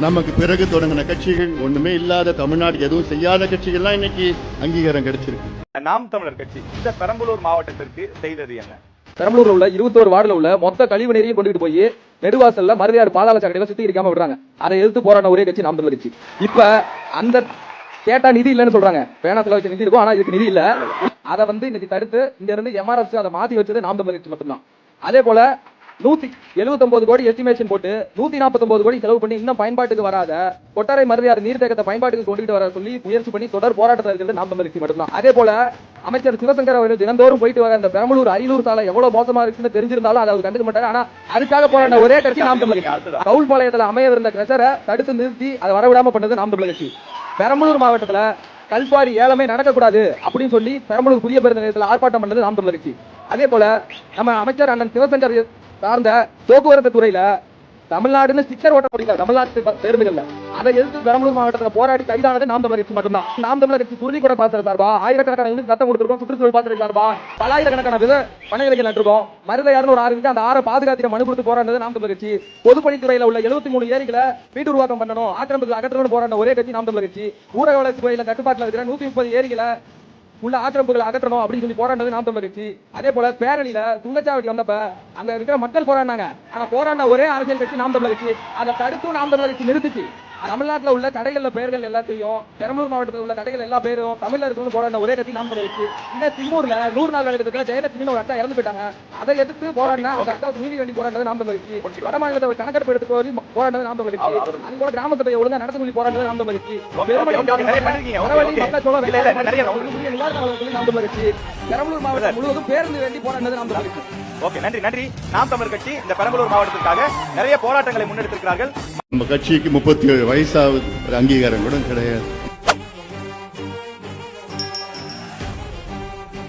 நமக்கு பிறகு தொடங்கின கட்சிகள் ஒண்ணுமே இல்லாத தமிழ்நாடு எதுவும் செய்யாத கட்சிகள்லாம் இன்னைக்கு அங்கீகாரம் கிடைச்சிருக்கு. நாம் தமிழர் கட்சி இந்த பெரம்பலூர் மாவட்டத்திற்கு செய்தது என்ன? பெரம்பலூர்ல உள்ள 21 வார்டுல உள்ள மொத்த கழிவு நீரையும் கொண்டுட்டு போய் நெடுவாசல்ல மருதையாறு பாதாள சாக்கடையில சுத்திகரிக்காம விடுறாங்க. அதை எதிர்த்து போராடின ஒரே கட்சி நாம் தமிழர் கட்சி. இப்ப அந்த கேட்டா நிதி இல்லைன்னு சொல்றாங்க. பேனாத்துல வச்ச நிதி இருக்கும், ஆனா இதுக்கு நிதி இல்ல. அதை இன்னைக்கு தடுத்து இங்க இருந்து எம்ஆர்எஸ் அதை மாத்தி வச்சது நாம் தமிழர் கட்சி மட்டும்தான். அதே போல 179 கோடி எஸ்டிமேஷன் போட்டு 149 கோடி செலவு பண்ணி இன்னும் பயன்பாட்டுக்கு வராத கொட்டாரை மருதையாறு நீர்த்தேக்கத்தை பயன்பாட்டுக்கு கொண்டுட்டு வர சொல்லி முயற்சி பண்ணி தொடர் போராட்டத்தில் இருக்கிறது நாம் தமிழர் கட்சி மட்டும்தான். அதே போல அமைச்சர் சிவசங்கர் அவர்கள் தினந்தோறும் போயிட்டு வர இந்த பெரம்பலூர் அரியலூர் சாலை எவ்வளவு மோசமா இருக்குன்னு தெரிஞ்சிருந்தாலும் அதை அவர் கண்டுக்க மாட்டாரு. ஆனா அதுக்காக போராடின ஒரே கட்சி நாம் தமிழர் கட்சி. கவுல்பாளையத்தில் அமையவிருந்த கிரஷரை தடுத்து நிறுத்தி அதை வரவிடாம பண்ணது நாம் தமிழர் கட்சி. பெரம்பலூர் மாவட்டத்துல கல்பாரி ஏலமே நடக்கக்கூடாது அப்படின்னு சொல்லி பெரம்பலூர் புதிய பேருந்து நிலையத்தில் ஆர்ப்பாட்டம் பண்ணது நாம் தமிழர் கட்சி. அதே போல நம்ம அமைச்சர் அண்ணன் சிவசங்கர் சார்ந்த போக்குவரத்து துறையில தமிழ்நாடுன்னு ஸ்டிக்கர் ஓட்ட முடியல தமிழ்நாட்டு பேருந்துகள்ல. அதை எதிர்த்து பெரம்பலூர் மாவட்டத்தில் போராடி கைதானது நாம் தமிழர் கட்சி மட்டும்தான். நாம் தமிழர் கட்சி துருதி கூட பாத்திர சார்பா ஆயிரக்கணக்கான சத்தம் கொடுத்திருக்கோம். சுற்றுச்சூழல் பாத்திர சார்பா பல்லாயிரக்கணக்கான பணிகளை நட்டிருக்கோம். மருதையாறுன்னு ஒரு ஆறு இருக்கு, அந்த ஆறை பாதுகாத்து மனு கொடுத்து போராடினது நாம் தமிழர் கட்சி. பொதுப்பணித்துறையில உள்ள 73 ஏரிகளை வீட்டு உருவாக்கம் பண்ணணும், ஆக்கிரமிப்பு அகற்றணும் போராடின ஒரே கட்சி நாம் தமிழர் கட்சி. ஊரக வளர்ச்சி துறையில கட்டுப்பாட்டில் இருக்கிற 130 ஏரிகளை உள்ள ஆக்கிரமிப்புகளை அகற்றணும் அப்படின்னு சொல்லி போராடினது நாம் தமிழர் கட்சி. அதே போல பேரணியில துங்கச்சாவடி வந்தப்ப அங்க இருக்கிற மக்கள் போராடினாங்க. ஆனா போராடின ஒரே அரசியல் கட்சி நாம் தமிழர் கட்சி. அதை தடுத்தும் நாம் தமிழர் கட்சி நிறுத்திச்சு. தமிழ்நாட்டில் உள்ள கடைகள்ல பெயர்கள் எல்லாத்தையும் பெரம்பலூர் மாவட்டத்தில் உள்ள கடைகள் எல்லா பேரும் தமிழ்ல இருக்கணும் போராடின ஒரே கட்சி நாம் தமிழர் கட்சி. இந்த திமுர்ல 100 நாள் வேலைக்கு ஜெயலட்சுமி ஒரு அட்டா இறந்து போயிட்டாங்க. அதை எதிர்த்து போராடினா அந்த அட்டா நீதி வேண்டி போராடினது நாம் தமிழர் கட்சி. வட மாநிலத்தை கணக்கெடுப்பு எடுத்து போராடினது நாம் தமிழர் கட்சி. அது கூட கிராம சபையை ஒழுங்கா நடத்த சொல்லி போராடினது நாம் தமிழர் கட்சி. பெரம்பலூர் மாவட்டம் முழுவதும் பேருந்து வேண்டி போராடினது நாம் தமிழர் கட்சி. ஓகே, நன்றி. நாம் தமிழர் கட்சி இந்த பெரம்பலூர் மாவட்டத்திற்காக நிறைய போராட்டங்களை முன்னெடுத்திருக்கிறார்கள். நம்ம கட்சிக்கு 37 வயசாவது அங்கீகாரம் கூட கிடையாது.